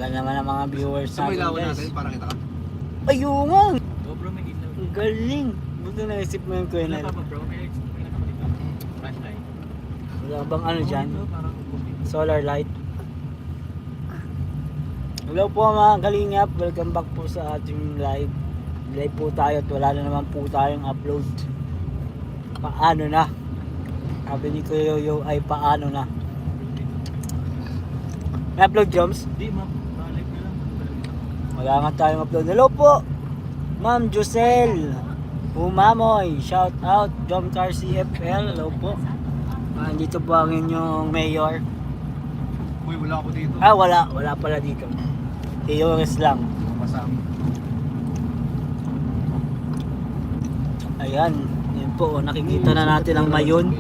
Tagal naman ang mga viewers Sa may natin, lawan guys. natin, parang kita ka. Ayun nga! Bro, may ilaw. Ang galing! Buti naisip mo yung Wala Kuya pa ba bro? May nakamalito. Flashlight. Wala bang ano dyan? Parang Solar light. Hello po mga kalingap, welcome back po sa ating live. Live po tayo at wala na naman po tayong upload. Paano na? Sabi ni Kuya Yoyo ay paano na? May upload, Joms? Hindi, ma'am. Live na lang. Wala nga tayong upload. Hello po! Ma'am Josel Humamoy, shout out Jomcar CFL, hello po. Dito po ang inyong mayor. Uy, wala ako dito. Wala pala dito. Teores lang. Masama. Ayan, yun po, nakikita na natin ang mayon.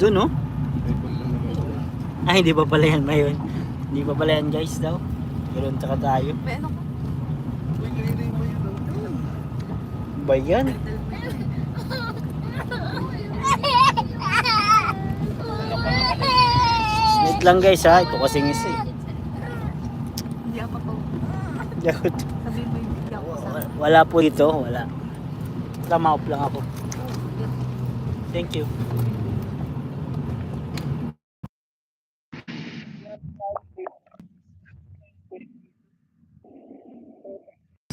Doon, oh. Ay, hindi pa pala yan mayon. Hindi pa pala yan, guys, daw. Meron taka tayo. May ano ko? Uy, kanina yung mayon. Ba yan? Wait lang, guys, ha. Ito kasing isa, eh. Hindi ako to. Hindi ako to. Sabihin mo yung hindi ako sa... Wala po dito, wala. Tama lang ako. Thank you.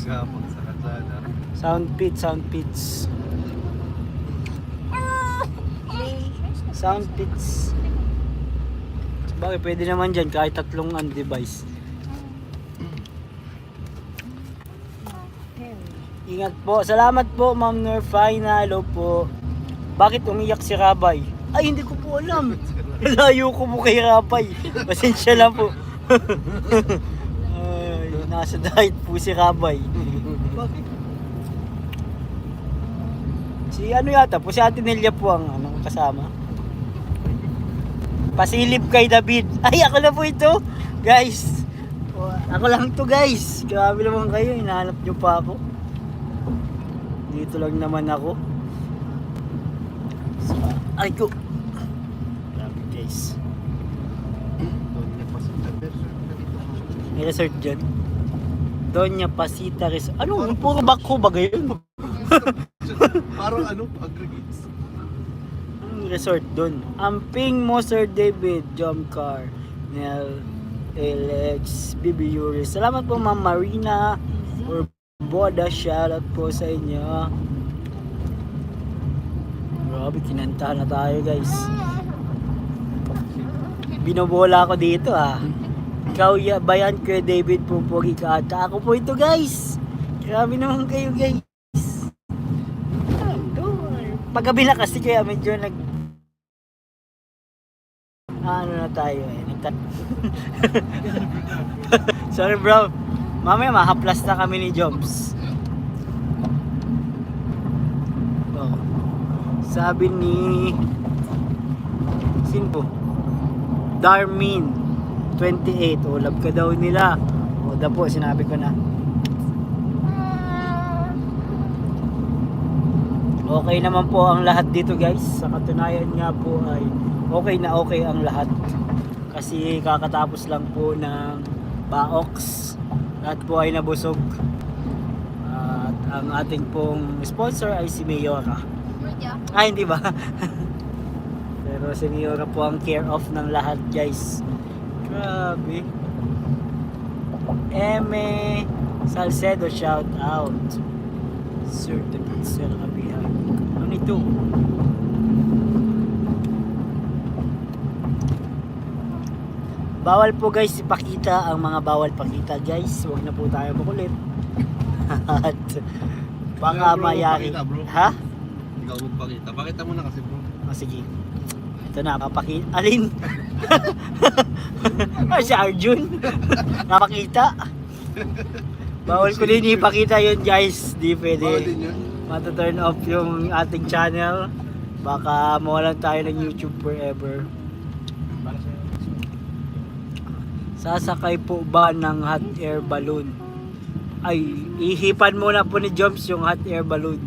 Gapang sa kalsada. Sound pits. Sound pits. Bakit pwede naman dyan kahit tatlong device. Ingat po. Salamat po, Ma'am Norfina. Hello po. Bakit umiyak si Rabay? Ay, hindi ko po alam. Layo ko po kay Rabay. Pasensya lang po. Ay, nasa diet po si Rabay. Bakit? Si ano yata po, si Ate Nelia po ang kasama. Pasilip kay David. Ay, ako na po ito. Guys, ako lang to, guys. Grabe naman kayo, hinahanap nyo pa ako. Dito lang naman ako. So, ay ko. Grabe, guys. May resort dyan. Doña Pasita Resort. Ano? Puro bako ba gayon? Parang ano, aggregates. Resort doon. Amping mo, Sir David, Jomcar, Nel, Alex, Bibi Yuri. Salamat po, Ma'am Marina or Boda. Shoutout po sa inyo. Grabe, kinanta na tayo, guys. Binobola ko dito, ah. Ikaw ba yan, Kuya David, pupugi ka ata. Ako po ito, guys. Grabe naman kayo, guys. Paggabi na kasi kaya medyo ano na tayo eh. Sorry bro. Mamaya mahaplas na kami ni Joms. Oh. Sabi ni sino po? Darmin 28. O love ka daw nila. O da po sinabi ko na. Okay naman po ang lahat dito, guys. Sa katunayan nga po ay okay na okay ang lahat. Kasi kakatapos lang po ng Baox. Lahat po ay nabusog. At ang ating pong sponsor ay si Mayora. Ay, hindi ba? Pero si Mayora po ang care of ng lahat, guys. Grabe. Eme Salcedo, shout out. Sir David Sir Abihan. Ano ito? Bawal po, guys, ipakita ang mga bawal pakita, guys. Huwag na po tayo makulit. At baka mayari. Ha? Ikaw magpakita. Pakita mo na kasi bro. O sige. Ito na, papakita. Alin? Ay, si Arjun. Napakita. Bawal ko din ipakita yun, guys. Di pwede. Bawal din yun. Mata-turn off yung ating channel. Baka mawalan tayo ng YouTube forever. Sasakay po ba ng hot air balloon? Ay, ihipan muna po ni Joms yung hot air balloon.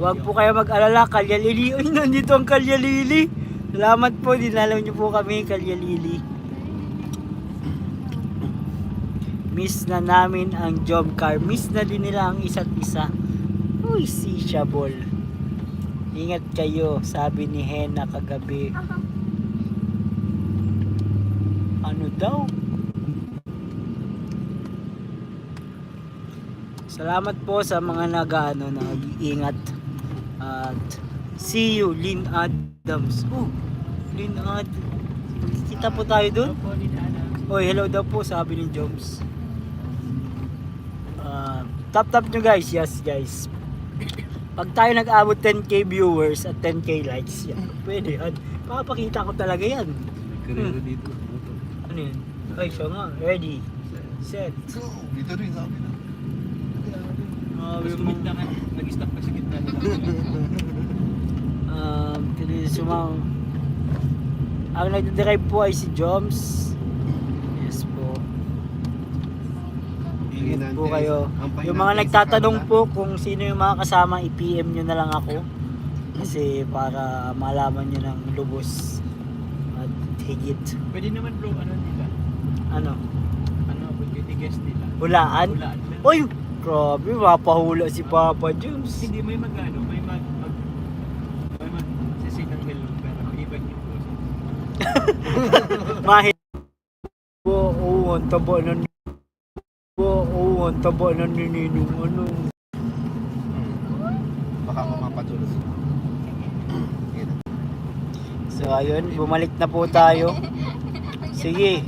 Huwag po kayo mag-alala, Kalyalili. Uy, nandito ang Kalyalili. Salamat po, dinalaw niyo po kami, Kalyalili. Miss na namin ang job car. Miss na din nila ang isa't isa. Uy, si Shabol. Ingat kayo, sabi ni Hena kagabi. Ano daw? Salamat po sa mga nag-iingat. At see you, Lynn Adams. Oh, Lynn Adams. Kita po tayo dun? Opo, dinaanan. Oy, hello daw po, sabi ni Joms. Tap nyo guys, yes guys. Pag tayo nag-abot 10k viewers at 10k likes, yan, pwede yan. Papakita ko talaga yan. Karera dito. Motor. Ano yan? Ay, siya nga. Ready. Set. Go! Dito rin sa amin. Tapos kumita ka, nag-stop ka sa gitna nila. Sumang ang nagdadrive po ay si Joms. Yes po. Ingat po kayo. Yung mga nagtatanong po kung sino yung mga kasama, i-PM nyo na lang ako. Kasi para malaman nyo ng lubos at higit. Pwede naman bro, ano nila? Ano? Ano, pwede guest nila. Hulaan? Hulaan nila. Oy! Grabe, mapahula si Papa Joms. Hindi, may mag-ano, may sisig ng hello, pero ibag yung puso. Mahit po, ang taba na ang taba na nininong ano. Baka mamapatulog. So ayun, bumalik na po tayo. Sige.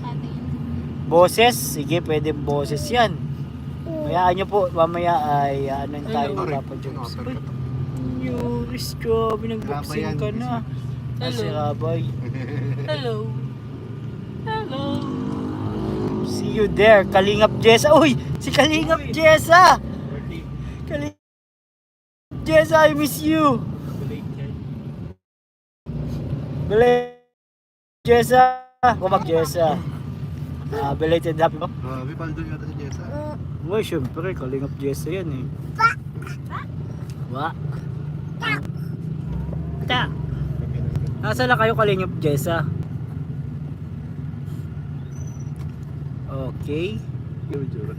Boses, sige, pwede boses yan. Mayaan nyo po, mamaya ay ano tayo ng Papa Jones. Yuris ko, binagboxing ka na. Kasi Rabay. Hello. Hello. See you there, Kalingap Jessa. Uy, si Kalingap Jessa. Kalingap Jessa, I miss you. Belated Jessa. Kumag Jessa. Belated happy. Grabe, paldo yata si Jessa. Uy, syempre, Kalingap Jessa yan eh. Wa. Ta. Nasaan na kayo, Kalingap Jessa? Okay. Yung jura.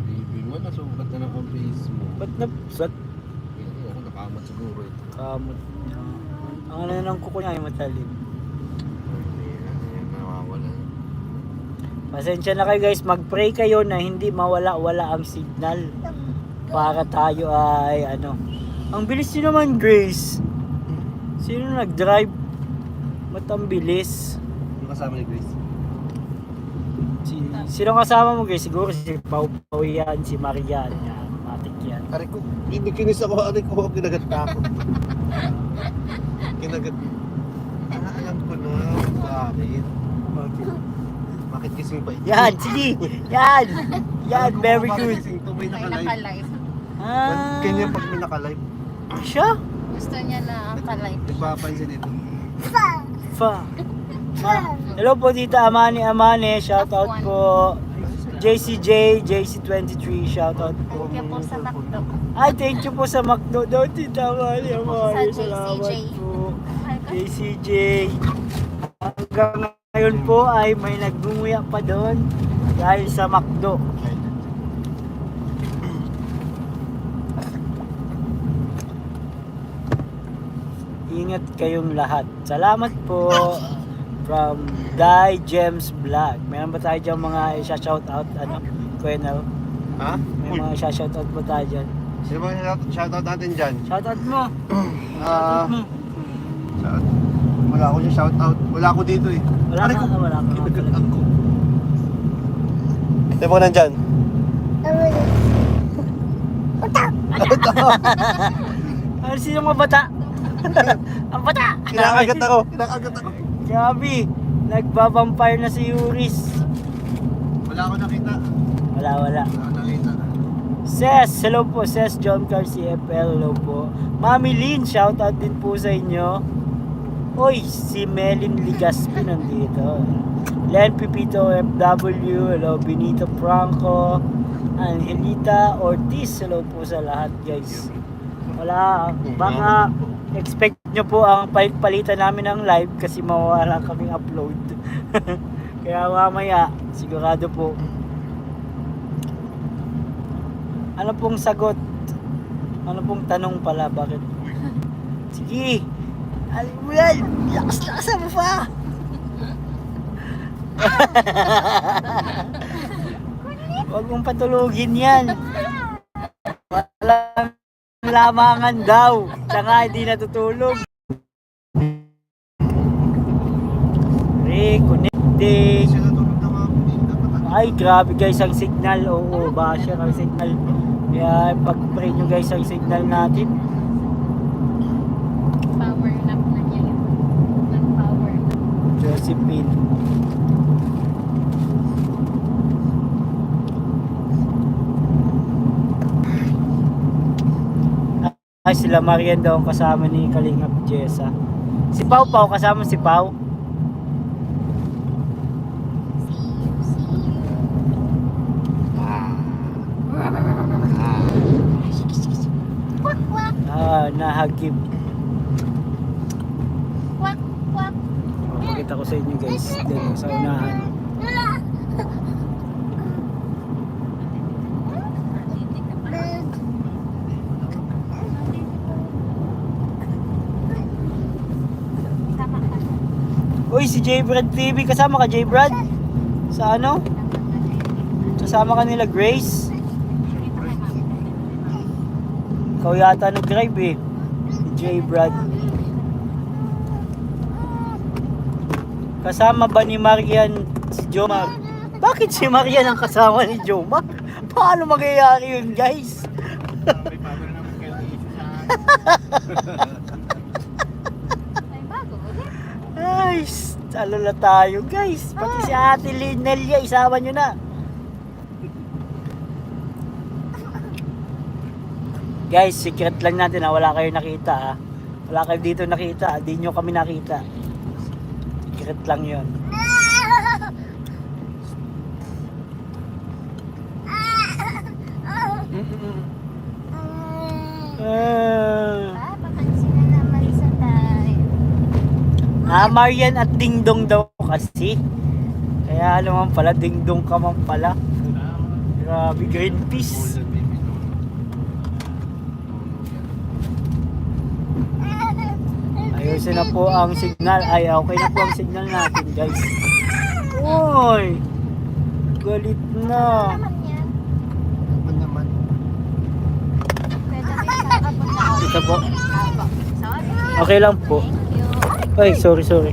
Baby mo, nasukat na ang face mo. Ba't napsat? Hindi ako nakamat siguro eh. Kamot niya. Ang ano ng kuko niya ay matalim. Hindi, nawawala. Pasensya na kayo guys, mag-pray kayo na hindi mawala-wala ang signal. Para tayo ay ano. Ang bilis nyo naman, Grace. Sino nag-drive? Ba't ang bilis? Yung kasama ni Grace. Sino kasama mo guys? Siguro si Pau yan, si Marian. Yan, matik yan. Aray ko, kinis ako, aray ko, kinagat pa ako. Kinagat. Alam ko na, bakit? Bakit kising pa ito? Yan, sige! Yan! Yan, very Bakit good. kising to? May May nakalive. naka-live. Ganyan pag may nakalive. Siya? Gusto niya na ka-live. Nagpapansin ito. Fa. Hello po Tita Amane, shout out po. JCJ, JC23, shout out po. Thank you po sa McDo. Ay, thank you po sa McDo daw, Tita Amane. Sa Salamat JCJ. po. JCJ. Hanggang ngayon po ay may nagbumuya pa doon dahil sa McDo. Ingat kayong lahat. Salamat po from Die Gems Vlog. Meron ba tayo dyan mga isa-shoutout? Ano? Kuya Nel? Ha? May mga isa-shoutout ba tayo dyan? Sino ba shoutout natin dyan? Shoutout mo! Wala ako yung shoutout. Wala ako dito eh. Wala ka, wala ka. Kinagat ako. Sino ba nandyan? Ano sino mga bata? Ang bata! Kinakagat ako. Kinakagat ako. Grabe! Nagbabampire na si Yuris. Wala ako nakita. Wala. Wala ako nakita. Ses, hello po. Ses John Car CFL, hello po. Mami Lynn, shoutout din po sa inyo. Oy, si Melin Ligaspi nandito. Len Pipito FW, hello. Benito Franco, Angelita Ortiz, hello po sa lahat guys. Wala, baka expect nyo po ang palitan namin ng live kasi mawala kaming upload. Kaya mamaya, sigurado po, Ano pong sagot? Ano pong tanong pala? Bakit? Sige. Alam mo yan. Lakas mo pa. Huwag mong patulugin yan. Walang lamangan daw. Siya nga hindi natutulog. Reconnecting. Siya natulog na mga puli. Dapat Ay, grabe guys ang signal. Oo, basher ang signal. Kaya pag-pray nyo guys ang signal natin. Power nap na niya yun. Nag-power nap. Josephine. Ay, sila Marian daw ang kasama ni Kalingap Jessa. Si Pau kasama si Pau. See you. Quack, quack, Nahagip. quack, quack. Pakita ko sa inyo guys. Dito sa unahan. Tama ka. Uy, si J. Brad TV. Kasama ka, J. Brad? Sa ano? Kasama ka nila, Grace? Ikaw yata nag-drive eh. Si J. Brad. Kasama ba ni Marian si Jomar? Bakit si Marian ang kasama ni Jomar? Paano magyayari yun, guys? May power naman kayo ng issue sa Ay, bago ulit. Ay, alala tayo, guys. Pati si Ate Linelia, isama nyo na. Guys, secret lang natin ha. Wala kayo nakita ha. Wala kayo dito nakita. Di nyo kami nakita. Secret lang yon. Papansin na naman sa tayo. Marian at Dingdong daw kasi. Kaya naman pala, Dingdong ka man pala. Grabe, Greenpeace. golden baby no. Ayusin na po ang signal. Ay, okay na po ang signal natin, guys. Uy! Galit na. Naman yan. Naman. Pwede rin sa kapunta ako. Ito po. Sorry. Okay lang po. Thank you. Ay, sorry.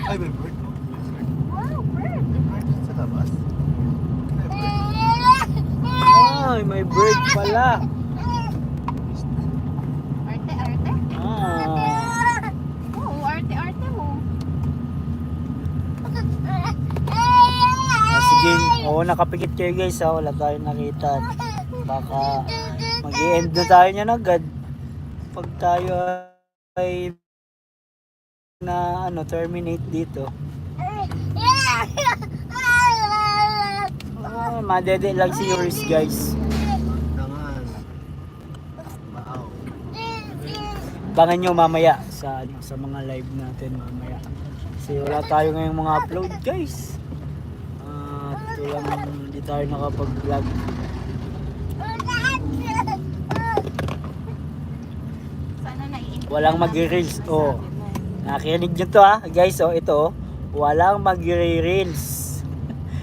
Ay, may bird. Wow, bird. May bird sa labas. May bird. Ay, may bird pala. Arte-arte. Oo, arte-arte mo. Sige. Oo, nakapikit kayo guys. Wala tayong nakita. Baka mag-i-end na tayo niyan agad. Pag tayo ay terminate dito. Madede lang si yours guys. Tangan. Baaw. Bangan nyo mamaya sa mga live natin mamaya. Kasi wala tayo ngayong mga upload guys. Ito lang hindi tayo nakapag-vlog. Sana naiintindihan. Walang magre-reels. Oh. Nakikinig nyo to ha guys. Oh, ito. Walang magre-reels.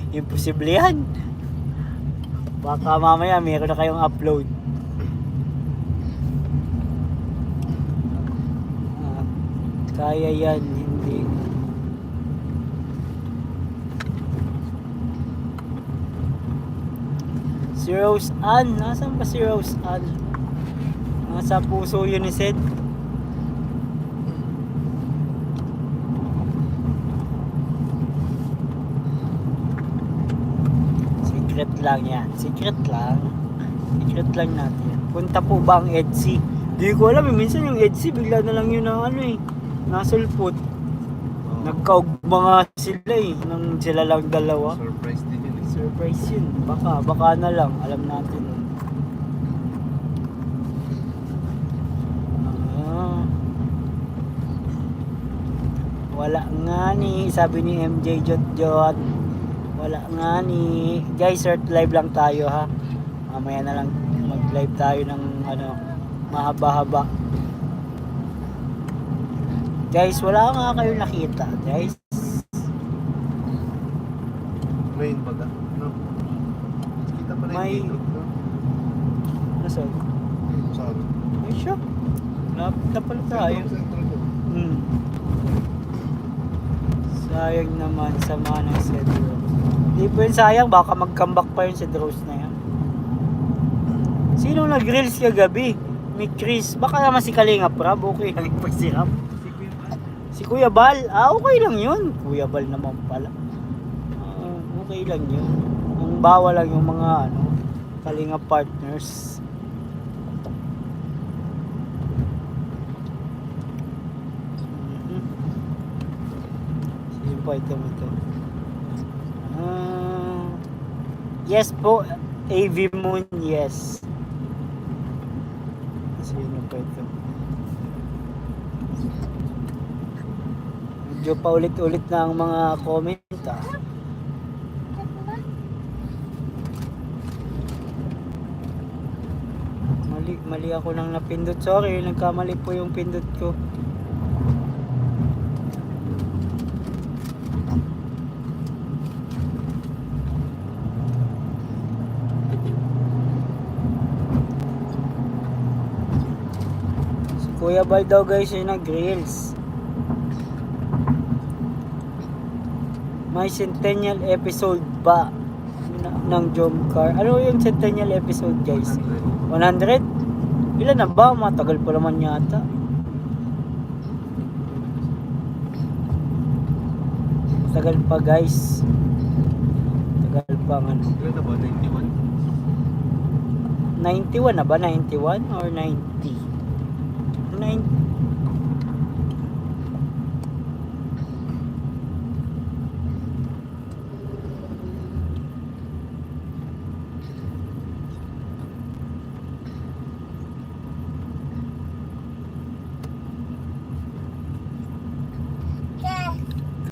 Imposible yan. Baka mamaya meron na kayong upload. Kaya yan, hindi. Si Rose Ann, nasaan ba si Rose Ann? Nasa puso yun ni Seth. Secret lang yan. Secret lang natin. Punta po ba ang EDSI? Di ko alam eh. Minsan yung EDSI bigla na lang yun na nasulpot. Nagkaugma nga sila eh. Nang sila lang dalawa. Surprise din yun. Surprise yun. Baka na lang. Alam natin. Wala nga ni. Sabi ni MJ Jot. Wala nga ni guys, short live lang tayo ha. Mamaya na lang mag-live tayo ng ano, mahaba-haba. Guys, wala nga kayo nakita, guys. Main baga. No? Kita pala May- yung dito. No? Nasaan? Saan? Ay siya. Lapit na pala tayo. Sentro ko. Hmm. Sayang naman, sama ng Cedros. Di po yun sayang, baka mag-comeback pa yun Cedros na yan. Sino nag-reels kagabi? Ni Chris. Baka naman si Kalinga Prab, okay lang yung pagsirap. Si Kuya Bal, okay lang yun. Kuya Bal naman pala. Okay lang yun. Ang bawal lang yung mga ano, Kalinga partners. Sino pa ito? Yes po, AV Moon, yes. Sino pa ito? Medyo paulit-ulit na ang mga comment ah. Mali ako nang napindot. Sorry, nagkamali po yung pindot ko. Si Kuya Bal daw guys yung nag-reels. May centennial episode ba ng Jomcar? Ano yung centennial episode guys? 100? Ilan na ba? Matagal pa naman yata. Tagal pa guys. Tagal pa nga. Ilan na ba? 91? 91 na ba? 91 or 90? 90.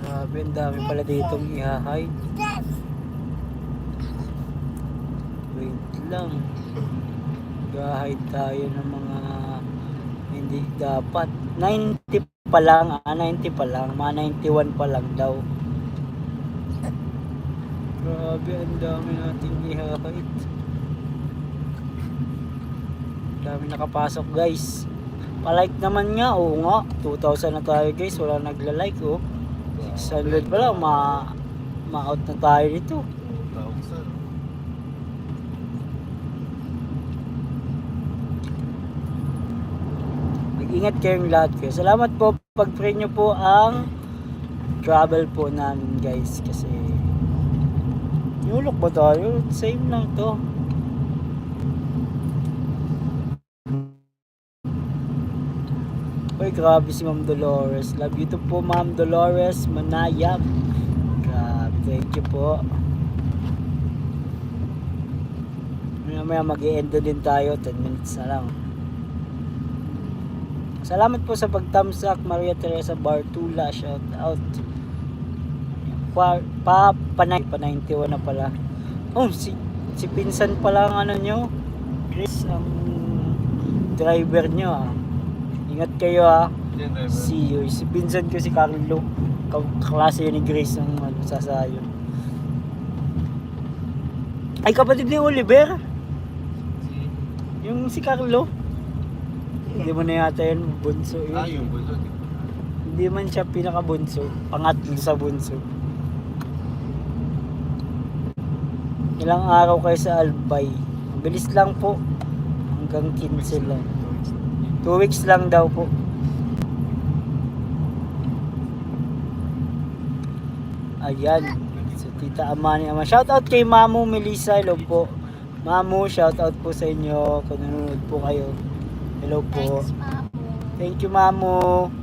Grabe, ang dami pala ditong i-hide. Wait lang. Ga-hide tayo ng mga hindi dapat. 90 pa lang, 90 pa lang. Mga 91 pa lang daw. Grabe, ang dami nating i-hide. Dami nakapasok guys. Pa-like naman nga, oo nga. 2,000 na tayo guys, wala nagla-like oh. 600 pa lang, ma-out na tayo dito. 2,000. Mag-ingat kayong lahat kayo. Salamat po, pag-pray nyo po ang travel po namin guys. Kasi nulok ba tayo? Same lang to. Uy, grabe si Ma'am Dolores. Love you to po, Ma'am Dolores Manayam. Grabe, thank you po. Maya mag-i-end din tayo. 10 minutes na lang. Salamat po sa pagtamsak, Maria Teresa Bartula. Shout out. Pa 91 na pala. Oh, si pinsan pala ang ano nyo. Chris, ang driver nyo ah. Ingat kayo ah. See you. Si pinsan ko si Carlo. Kaklase yun ni Grace ng sasayon. Ay, kapatid ni Oliver. Yung si Carlo. Hindi mo na yata yun bunso yun. Yung bunso. Hindi man siya pinakabunso. Pangatlo sa bunso. Ilang araw kayo sa Albay. Bilis lang po. Hanggang 15 lang. 2 weeks lang daw po. Ayan. So, Tita Amani Ama. Shoutout kay Mamu Melissa. Hello po. Mamu, shoutout po sa inyo. Kung nanonood po kayo. Hello po. Thanks, Mamo. Thank you, Mamu.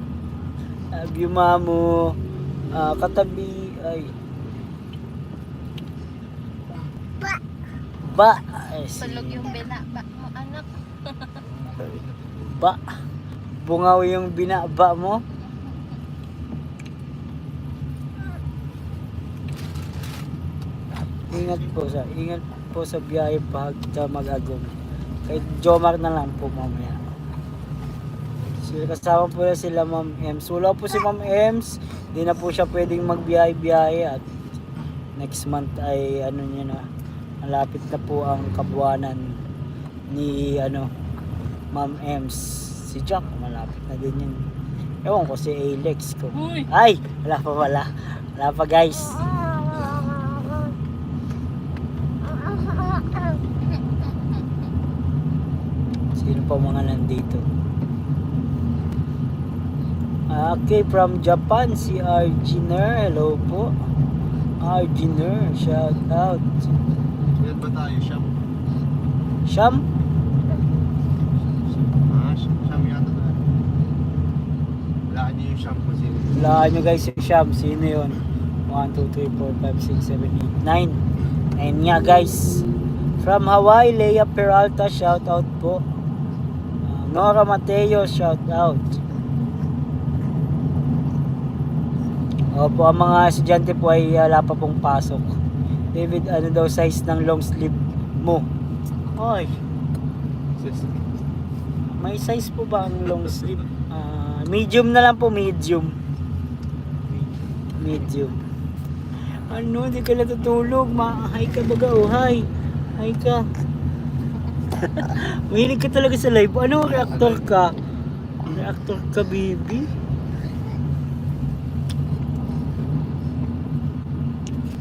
Love you, Mamu. Katabi, ay. Ba. Ay, Tulog yung binaba mo, anak. Ba. Bungaw yung binaba mo. Ingat po sa biyahe pag mag-agong. Kay Jomar na lang po mamaya. Kasama po na sila Ma'am Ems. Wala po si Ma'am Ems. Hindi na po siya pwedeng magbiyahe-biyahe at next month ay ano niya na, malapit na po ang kabuanan ni Ma'am Ems. Si Jack malapit na din yun. Ewan ko si Alex ko. Ay! Wala pa guys. Sino pa mga nandito? Okay, from Japan, si Arginer. Hello po. Arginer, shout out. Yan ba tayo, Sham? Sham? Sham yata tayo. Laan niyo yung Sham kung sino. Hulaan nyo guys yung Sham. Sino yun? 1, 2, 3, 4, 5, 6, 7, 8, 9. Ayun nga guys. From Hawaii, Leia Peralta, shout out po. Nora Mateo, shout out. Opo, ang mga estudyante po ay wala pa pong pasok. David, ano daw size ng long sleeve mo? Ay, may size po ba ang long sleeve? Medium na lang po, medium. Ano, hindi ka natutulog. Hi ka baga, oh, hi. Hi ka. Mahilig ka talaga sa live. Ano, reactor ka? Reactor ka, baby?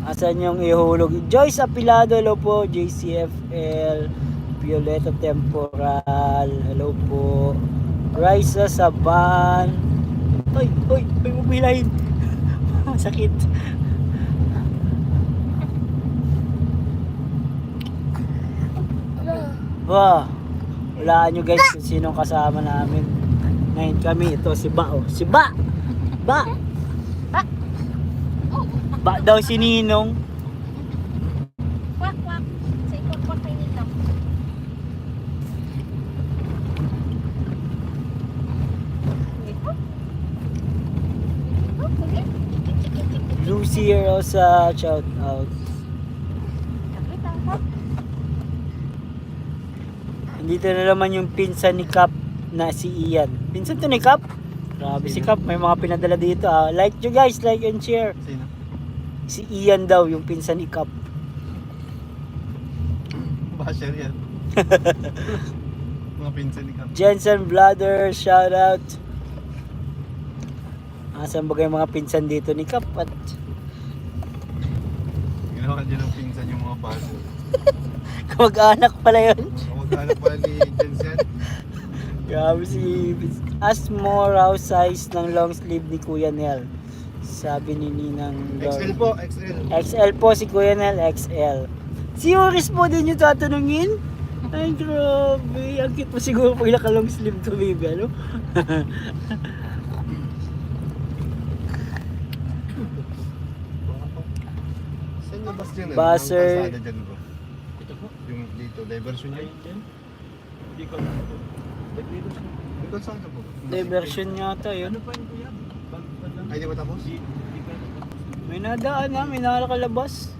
Asan yung ihulog? Joyce Apilado, hello po. JCFL, Violeta Temporal, hello po. Raisa Saban. Ay, magbilahin. Sakit. Wah, walaan nyo guys kung sinong kasama namin. Ngayon kami, ito si Ba, oh. Si Ba! Ba daw si Ninong. Kwak. Sa ikot-kwak kayo nito. Lucy Rosa, shout out. Dito na naman yung pinsan ni Cap na si Ian. Pinsan to ni Cap? Grabe si Cap, may mga pinadala dito. Like nyo guys, like and share. Sino? Si Ian daw, yung pinsan ni Cap. Basher yan. Mga pinsan ni Cap. Jensen Blader, shout out. Asan ba yung mga pinsan dito ni Cap? At Ginawa dyan ng pinsan yung mga basher. kamag-anak pala yun. Kamag-anak pala ni Jensen. Grabe si Asmo raw size ng long sleeve ni Kuya Nel. Sabi ni Ninang XL po, XL. XL po si Kuya Nel, XL. Si Oris po din yung tatanungin. Ay grabe, ang cute po siguro pag naka-long sleeve to baby, ano? Saan yung bus dyan? Buzzer. Yung kalsada dyan bro. Yung dito, diversion yun. Hindi ko. Yung kalsada po. Diversion yata yun. Ano pa yun kuya? Ay, di ba tapos? May nadaan na, may nakakalabas.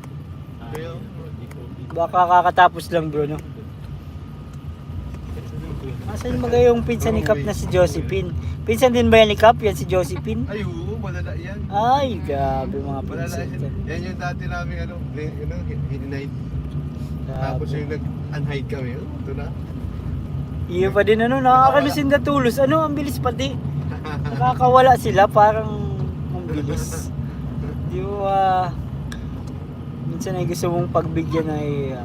Kaya, Baka kakatapos lang bro, no? Asan ba yung pinsan ni Cap na si Josephine? Pinsan din ba yan ni Cap? Yan si Josephine? ay oo, malala yan. Ay, grabe mga Malala pinsan. yan. Yan yung dati namin hinide. Tapos yung nag-unhide kami. Ito na. Iyo pa din ano, nakakalisin na tulos. Ano, ang bilis pati. Nakakawala sila, parang ang bilis. Minsan ay gusto mong pagbigyan ay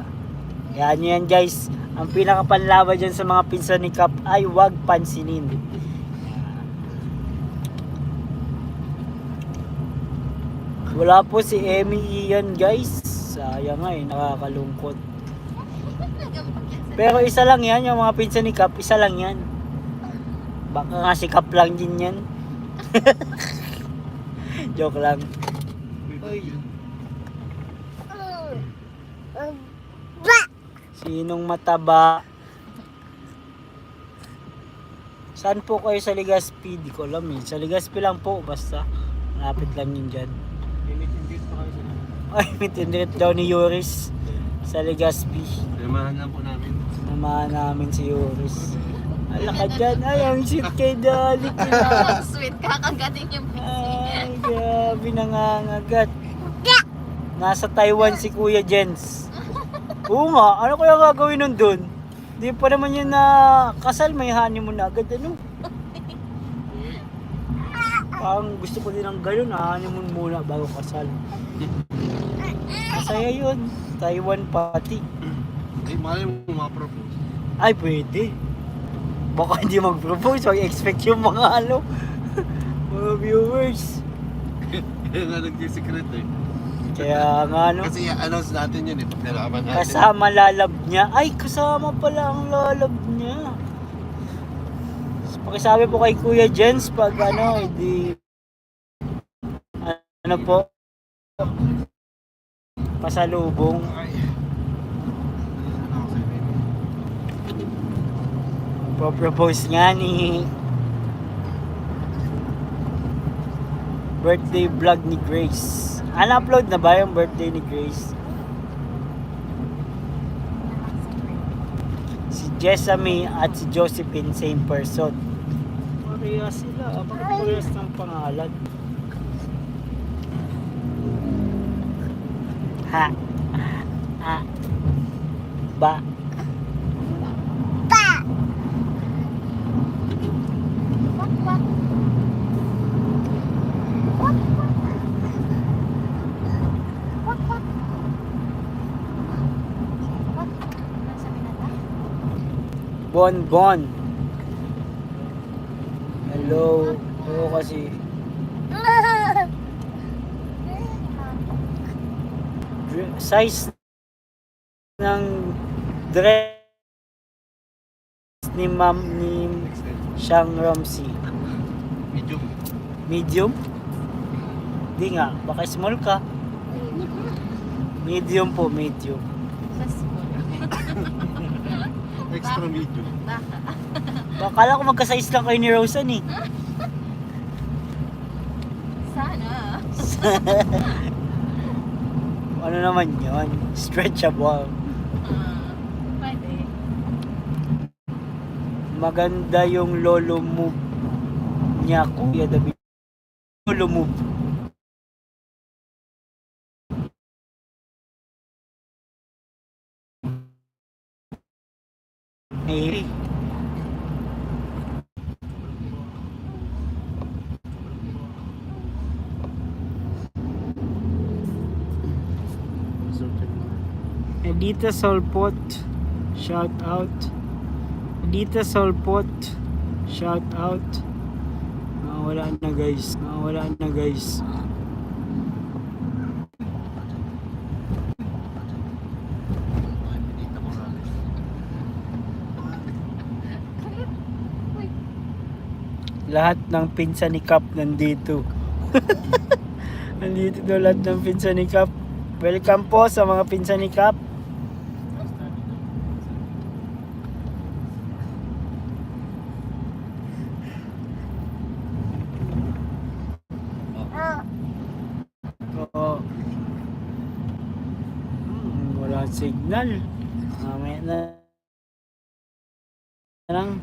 yan guys. Ang pinakapanlaban dyan sa mga pinsan ni Cap ay huwag pansinin. Wala po si Emmy Ian guys. Sayang nga nakakalungkot. Pero isa lang yan, yung mga pinsan ni Cap, isa lang yan. Baka nga si Cap lang din yan. Joke lang. Sinong mataba? Saan po kayo sa Legazpi? Di ko alam eh. Sa Legazpi lang po, basta. Malapit lang yun dyan. Ay, mitindrit daw ni Yoris sa Legazpi. Samahan lang po namin. Samahan namin si Yoris. Ala ka dyan. Ay, ang sweet kay Dali. Sweet, kakagating yung Ay, grabe nangangagat. Nasa Taiwan si Kuya Jens. Oo nga, ano kaya gagawin nun dun? Di pa naman yun na kasal, may honeymoon na agad, ano? Parang gusto ko din ng ganun, honeymoon muna bago kasal. Masaya yun, Taiwan party. Ay, mahal mo ma-propose. Ay, pwede. Baka hindi mag-propose, mag-expect yung mga ano, mga viewers. Kaya nga nag-secret eh. Kaya nga ano, Kasi i-announce natin yun eh, pag nalaman natin. kasama lalab niya. Ay, kasama pala ang lalab niya. Pakisabi po kay Kuya Jens pag ano, hindi ano po, pasalubong. Ay. Ano ako sa'yo, baby? Propose nga ni birthday vlog ni Grace. Upload na ba yung birthday ni Grace? Si Jessamy at si Josephine same person. Parehas sila. Bakit parehas ng pangalan? Ha? Ha? Ba? Wak, wak. Wak, wak. Wak, wak. Wak. Ano sabi na ta? Bon Bon. Hello. Oo kasi. Size ng dress ni Ma'am ni Shang Ramsey. Medyo. Medium? Di nga, baka small ka. Medium po, medium. Extra medium. Baka. Bakala ko magka-size lang kayo ni Rosan eh. Sana. Ano naman yun? Stretchable. Pwede. Maganda yung lolo move niya, Kuya David. Lolo move. Hey. Edita Solpot, shout out. Edita Solpot, shout out. Wala na guys, wala na guys. Lahat ng pinsan ni Cap nandito. Nandito daw lahat ng pinsan ni Cap. Welcome po sa mga pinsan ni Cap. Oo. Wala signal. Mamaya na lang.